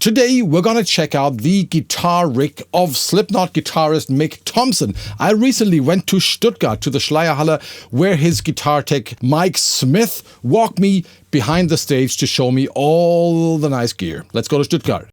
Today we're gonna check out the guitar rig of Slipknot guitarist Mick Thomson. I recently went to Stuttgart to the Schleierhalle where his guitar tech Mike Smith walked me behind the stage to show me all the nice gear. Let's go to Stuttgart.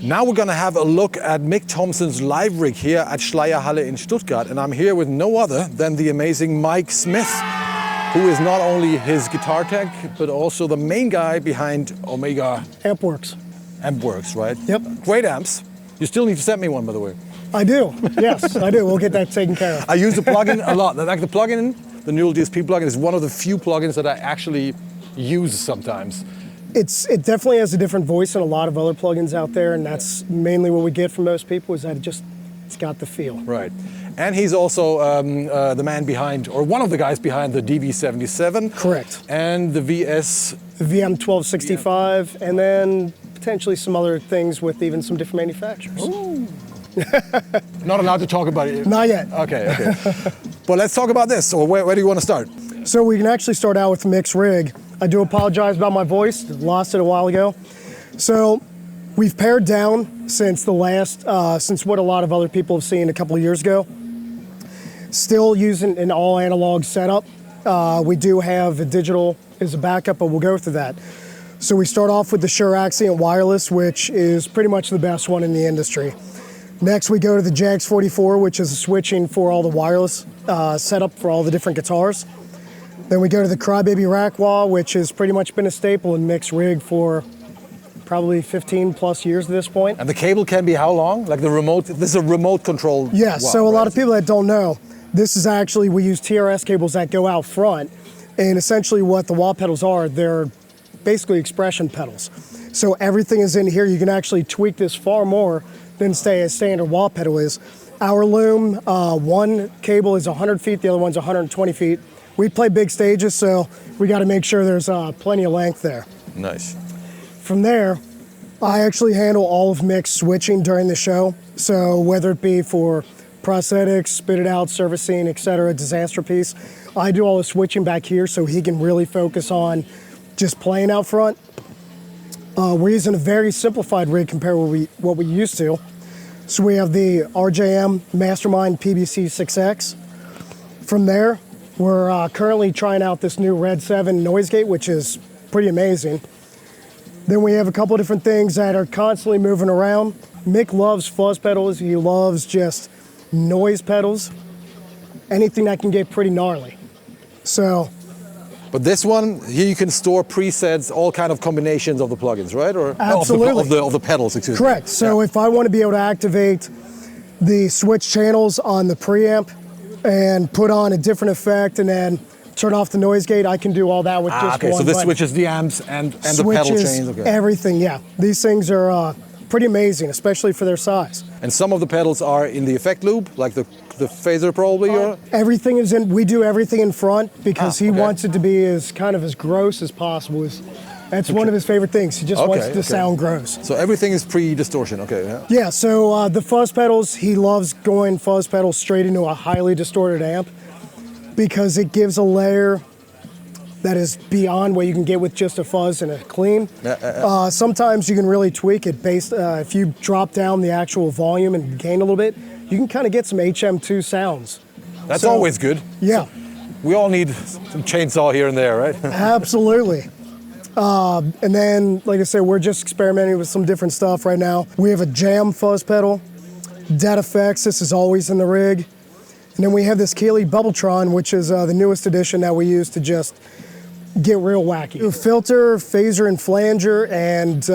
Now we're gonna have a look at Mick Thomson's live rig here at Schleierhalle in Stuttgart, and I'm here with no other than the amazing Mike Smith, who is not only his guitar tech, but also the main guy behind Omega Ampworks. Ampworks, right? Yep. Great amps. You still need to send me one, by the way. I do, yes, I do. We'll get that taken care of. I use the plugin a lot. Like the plugin, the Neural DSP plugin, is one of the few plugins that I actually use sometimes. It definitely has a different voice than a lot of other plugins out there, and that's mainly what we get from most people, is that it's got the feel. Right. And he's also the man behind, or one of the guys behind the DV77. Correct. And the VS... The VM1265, and then potentially some other things with even some different manufacturers. Ooh. Not allowed to talk about it? Not yet. Okay. But let's talk about this. Or where do you want to start? So we can actually start out with Mick's rig. I do apologize about my voice, lost it a while ago. So we've pared down since since what a lot of other people have seen a couple of years ago. Still using an all analog setup. We do have a digital as a backup, but we'll go through that. So we start off with the Shure Accent Wireless, which is pretty much the best one in the industry. Next we go to the JAX 44, which is switching for all the wireless setup for all the different guitars. Then we go to the Crybaby rack wall, which has pretty much been a staple in Mick's rig for probably 15 plus years at this point. And the cable can be how long? Like the remote, this is a remote control? Yes, wall, so a right? lot of people that don't know, this is actually, we use TRS cables that go out front, and essentially what the wall pedals are, they're basically expression pedals. So everything is in here. You can actually tweak this far more than say a standard wall pedal is. Our loom, one cable is 100 feet, the other one's 120 feet. We play big stages, so we got to make sure there's plenty of length there. Nice. From there, I actually handle all of Mick's switching during the show. So whether it be for prosthetics, spit it out, servicing, etc., disaster piece, I do all the switching back here so he can really focus on just playing out front. We're using a very simplified rig compared to what we used to. So we have the RJM Mastermind PBC 6X. From there, we're currently trying out this new Red 7 noise gate, which is pretty amazing. Then we have a couple different things that are constantly moving around. Mick loves fuzz pedals. He loves just noise pedals. Anything that can get pretty gnarly. So. But this one, here you can store presets, all kind of combinations of the plugins, right? Or absolutely. Of the pedals, excuse Correct. me. So if I want to be able to activate the switch channels on the preamp, and put on a different effect and then turn off the noise gate, I can do all that with just okay, one so this button. switches the amps and the pedal chains. Okay. Everything, yeah. These things are pretty amazing, especially for their size. And some of the pedals are in the effect loop, like the phaser probably? Or? Everything is in, we do everything in front because he wants it to be as gross as possible. That's one of his favorite things. He just wants it to sound gross. So everything is pre-distortion, okay. Yeah, so the fuzz pedals, he loves going fuzz pedals straight into a highly distorted amp because it gives a layer that is beyond what you can get with just a fuzz and a clean. Sometimes you can really tweak it based, if you drop down the actual volume and gain a little bit, you can kind of get some HM2 sounds. That's always good. Yeah. So we all need some chainsaw here and there, right? Absolutely. And then, like I said, we're just experimenting with some different stuff right now. We have a jam fuzz pedal, Dead Effects, this is always in the rig. And then we have this Keeley Bubbletron, which is the newest edition that we use to just get real wacky. Filter, phaser, and flanger, and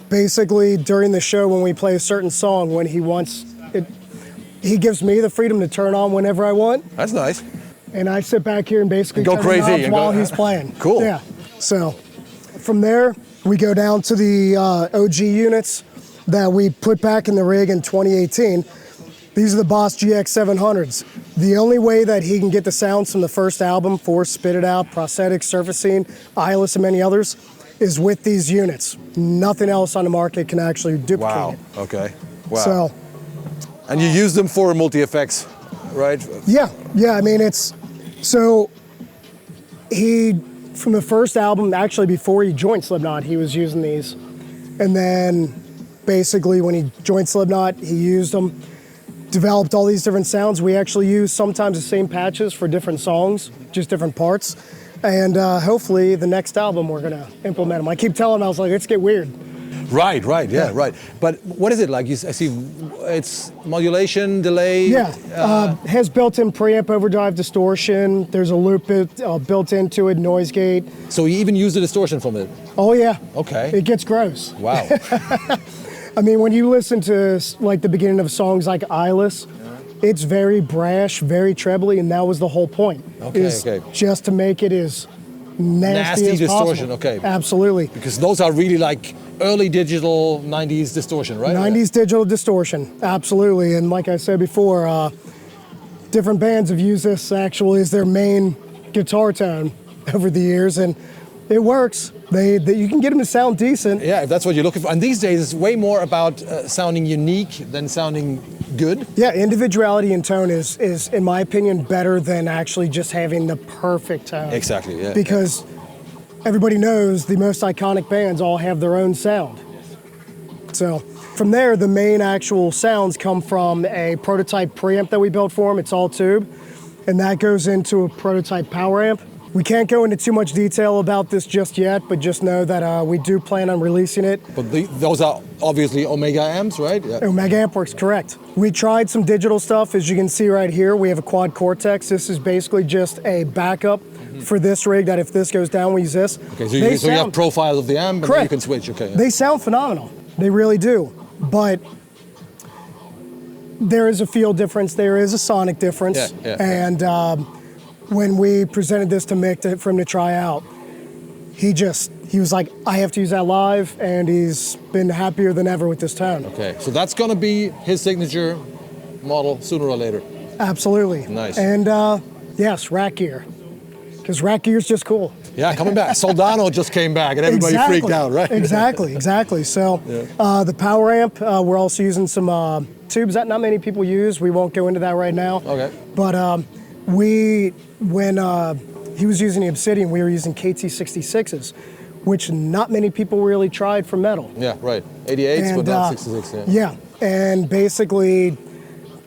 basically during the show when we play a certain song, when he wants it, he gives me the freedom to turn on whenever I want. That's nice. And I sit back here and basically go turn crazy it off while he's playing. Cool. Yeah. So from there, we go down to the OG units that we put back in the rig in 2018. These are the Boss GX 700s. The only way that he can get the sounds from the first album, Force, Spit It Out, Prosthetic, Surfacing, Eyeless, and many others, is with these units. Nothing else on the market can actually duplicate Wow. it. Okay. Wow. So, And you use them for multi-effects, right? yeah. I mean, so he, from the first album, actually before he joined Slipknot, he was using these. And then basically when he joined Slipknot, he used them, developed all these different sounds. We actually use sometimes the same patches for different songs, just different parts. And hopefully the next album we're gonna implement them. I keep telling him, I was like, let's get weird. Right, yeah, right. But what is it like? I see it's modulation, delay. Yeah, has built-in preamp, overdrive, distortion. There's a loop built into it, noise gate. So you even use the distortion from it? Oh yeah. Okay. It gets gross. Wow. I mean, when you listen to like the beginning of songs like Eyeless, it's very brash, very trebly, and that was the whole point. Okay. Just to make it as nasty as distortion, possible. okay. Absolutely. Because those are really like early digital 90s distortion, right? 90s digital distortion, absolutely. And like I said before, different bands have used this actually as their main guitar tone over the years, and it works. You can get them to sound decent. Yeah, if that's what you're looking for. And these days, it's way more about sounding unique than sounding good. Yeah, individuality in tone is, in my opinion, better than actually just having the perfect tone. Exactly, yeah. Because everybody knows the most iconic bands all have their own sound. So from there, the main actual sounds come from a prototype preamp that we built for them. It's all tube, and that goes into a prototype power amp. We can't go into too much detail about this just yet, but just know that we do plan on releasing it. But those are obviously Omega amps, right? Yeah. Omega amp works, correct. We tried some digital stuff. As you can see right here, we have a quad Cortex. This is basically just a backup for this rig, that if this goes down, we use this. Okay, so you have profiles of the amp, and then you can switch, okay. Yeah. They sound phenomenal. They really do. But there is a feel difference. There is a sonic difference. And when we presented this to Mick for him to try out, he was like, I have to use that live, and he's been happier than ever with this tone. Okay, so that's gonna be his signature model sooner or later. Absolutely. Nice. And yes, rack gear, because rack gear is just cool. Yeah, coming back. Soldano just came back, and everybody freaked out, right? Exactly. So the power amp, we're also using some tubes that not many people use. We won't go into that right now. Okay. But when he was using the Obsidian, we were using KT66s, which not many people really tried for metal. Yeah, right. 88s, but not 66, Yeah, and basically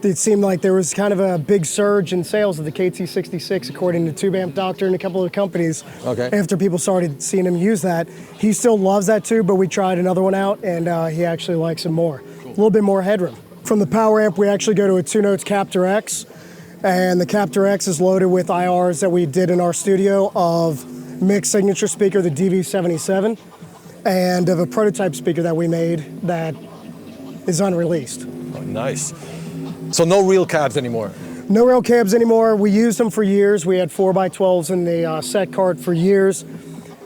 it seemed like there was kind of a big surge in sales of the KT66, according to Tube Amp Doctor and a couple of companies. Okay. After people started seeing him use that. He still loves that tube, but we tried another one out, and he actually likes it more. Cool. A little bit more headroom. From the power amp, we actually go to a 2-notes Captor X, and the Captor X is loaded with IRs that we did in our studio of Mick's signature speaker, the DV77, and of a prototype speaker that we made that is unreleased. Oh, nice. So no real cabs anymore? No real cabs anymore. We used them for years. We had 4x12s in the set cart for years.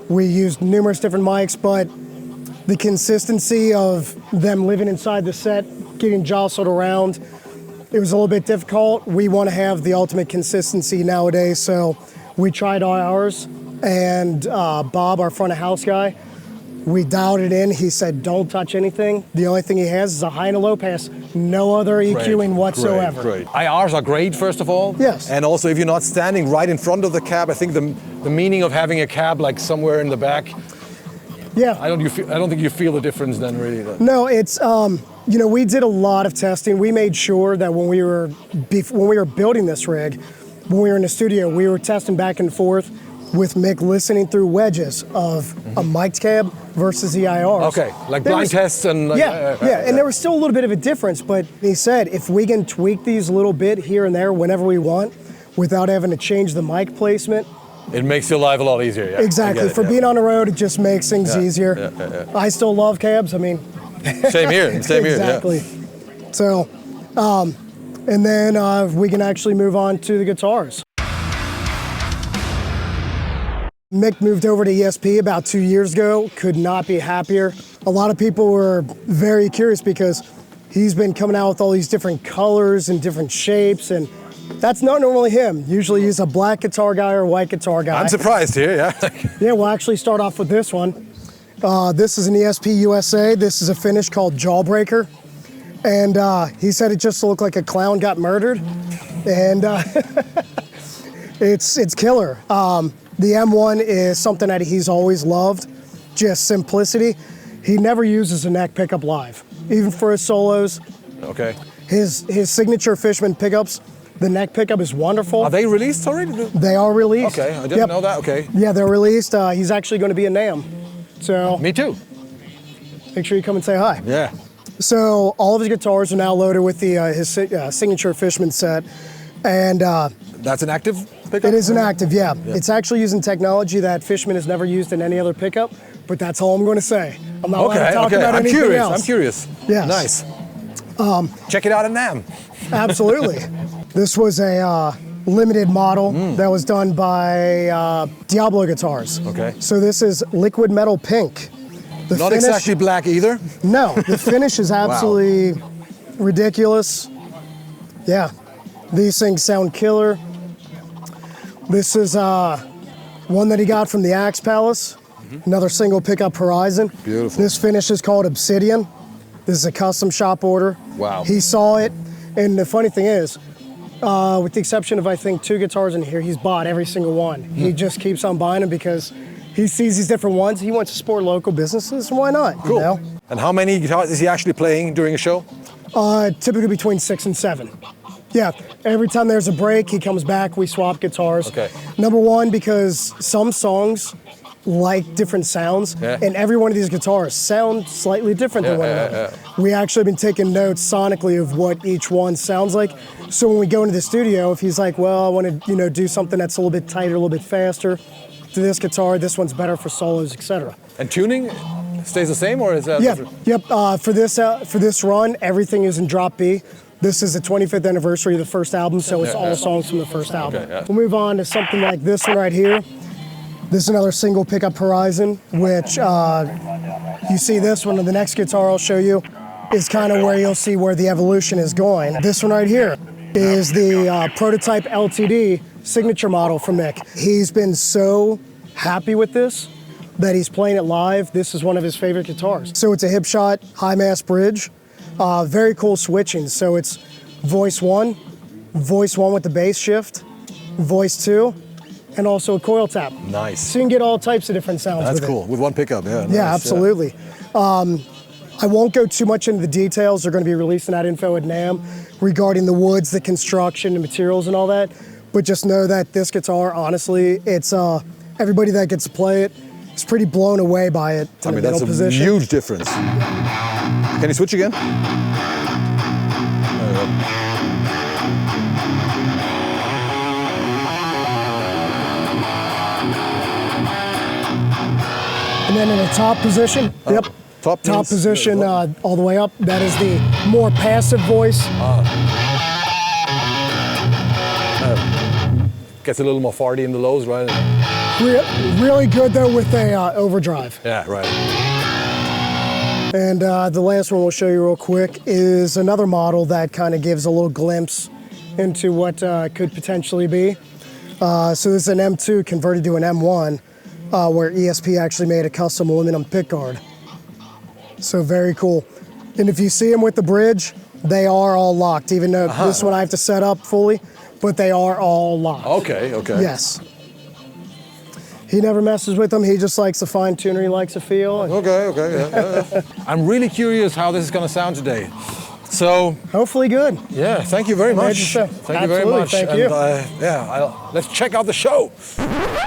We used numerous different mics, but the consistency of them living inside the set, getting jostled around, it was a little bit difficult. We want to have the ultimate consistency nowadays, so we tried ours, and Bob, our front of house guy, we dialed it in. He said, don't touch anything. The only thing he has is a high and a low pass, no other EQing whatsoever. Great. IRs are great, first of all. Yes. And also, if you're not standing right in front of the cab, I think the meaning of having a cab like somewhere in the back, yeah. I don't think you feel the difference then, really. No, it's, we did a lot of testing. We made sure that when we were building this rig, when we were in the studio, we were testing back and forth with Mick, listening through wedges of a mic'd cab versus the IRs. Okay, like blind tests and... And there was still a little bit of a difference, but he said if we can tweak these a little bit here and there whenever we want without having to change the mic placement, it makes your life a lot easier, yeah. Exactly. For being on the road, it just makes things easier. I still love cabs. I mean... Same here. Exactly. So, and then we can actually move on to the guitars. Mick moved over to ESP about 2 years ago, could not be happier. A lot of people were very curious because he's been coming out with all these different colors and different shapes, and That's not normally him. Usually he's a black guitar guy or a white guitar guy. I'm surprised here, yeah. Yeah, we'll actually start off with this one. This is an ESP USA. This is a finish called Jawbreaker. And he said it just looked like a clown got murdered. And it's killer. The M1 is something that he's always loved, just simplicity. He never uses a neck pickup live, even for his solos. Okay. His signature Fishman pickups, the neck pickup is wonderful. Are they released already? They are released. Okay, I didn't know that, okay. Yeah, they're released. He's actually going to be in NAMM. So Me too. make sure you come and say hi. Yeah. So all of his guitars are now loaded with the his signature Fishman set. And That's an active pickup? it is an active, yeah. It's actually using technology that Fishman has never used in any other pickup, but that's all I'm going to say. I'm not allowed to talk about anything else. I'm curious. Yes. Nice. Check it out at NAMM. Absolutely. This was a limited model that was done by Diablo Guitars. Okay. So this is liquid metal pink. The Not finish, exactly black either. No, the finish is absolutely ridiculous. Yeah, these things sound killer. This is one that he got from the Axe Palace. Another single pickup Horizon. Beautiful. This finish is called Obsidian. This is a custom shop order. Wow. He saw it, and the funny thing is, with the exception of I think 2 guitars in here, he's bought every single one. He just keeps on buying them because he sees these different ones. He wants to support local businesses, and why not? Cool. You know? And how many guitars is he actually playing during a show? Typically between 6 and 7. Yeah, every time there's a break, he comes back, we swap guitars. Okay. Number one, because some songs like different sounds, and every one of these guitars sound slightly different than one another. We actually have been taking notes sonically of what each one sounds like. So when we go into the studio, if he's like, well, I want to do something that's a little bit tighter, a little bit faster, to this guitar, this one's better for solos, etc. And tuning stays the same, or is that different? Yep. For this run, everything is in drop B. This is the 25th anniversary of the first album, so it's all songs from the first album. Okay, We'll move on to something like this one right here. This is another single pickup Horizon, which you see this one, and the next guitar I'll show you is kind of where you'll see where the evolution is going. This one right here is the prototype LTD signature model from Mick. He's been so happy with this that he's playing it live. This is one of his favorite guitars. So it's a hip shot, high mass bridge, very cool switching. So it's voice one with the bass shift, voice 2, and also a coil tap. Nice. So you can get all types of different sounds That's with cool. it. With one pickup, yeah. Yeah, Nice, absolutely. I won't go too much into the details. They're going to be releasing that info at NAMM regarding the woods, the construction, the materials, and all that. But just know that this guitar, honestly, it's everybody that gets to play it is pretty blown away by it. I mean, that's a huge difference. Can you switch again? There you go. And then in the top position, top position all the way up, that is the more passive voice. Gets a little more farty in the lows, right? Really good though with a overdrive. Yeah, right. And the last one we'll show you real quick is another model that kind of gives a little glimpse into what could potentially be. So this is an M2 converted to an M1, where ESP actually made a custom aluminum pickguard. So very cool. And if you see them with the bridge, they are all locked, even though this one I have to set up fully, but they are all locked. Okay. Yes. He never messes with them. He just likes the fine tuner. He likes the feel. Okay. Yeah. I'm really curious how this is going to sound today. So hopefully good. Yeah, thank you very much. Thank you very much. Thank you. Let's check out the show.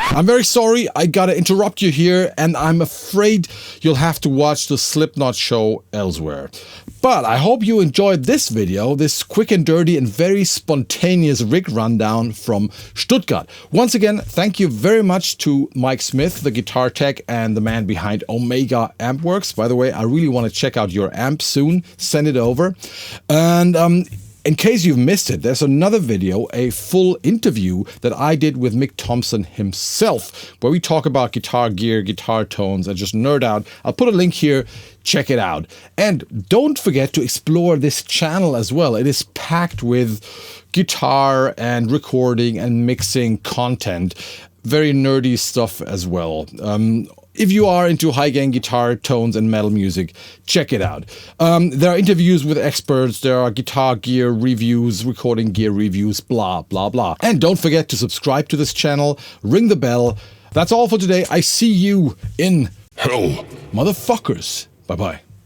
I'm very sorry, I gotta interrupt you here, and I'm afraid you'll have to watch the Slipknot show elsewhere. But I hope you enjoyed this video, this quick and dirty and very spontaneous rig rundown from Stuttgart. Once again, thank you very much to Mike Smith, the guitar tech and the man behind Omega Ampworks. By the way, I really want to check out your amp soon. Send it over. And In case you've missed it, there's another video, a full interview that I did with Mick Thomson himself, where we talk about guitar gear, guitar tones, and just nerd out. I'll put a link here. Check it out. And don't forget to explore this channel as well. It is packed with guitar and recording and mixing content. Very nerdy stuff as well. If you are into high-gain guitar tones and metal music, check it out. There are interviews with experts, there are guitar gear reviews, recording gear reviews, blah, blah, blah. And don't forget to subscribe to this channel, ring the bell. That's all for today. I see you in hell, motherfuckers. Bye-bye.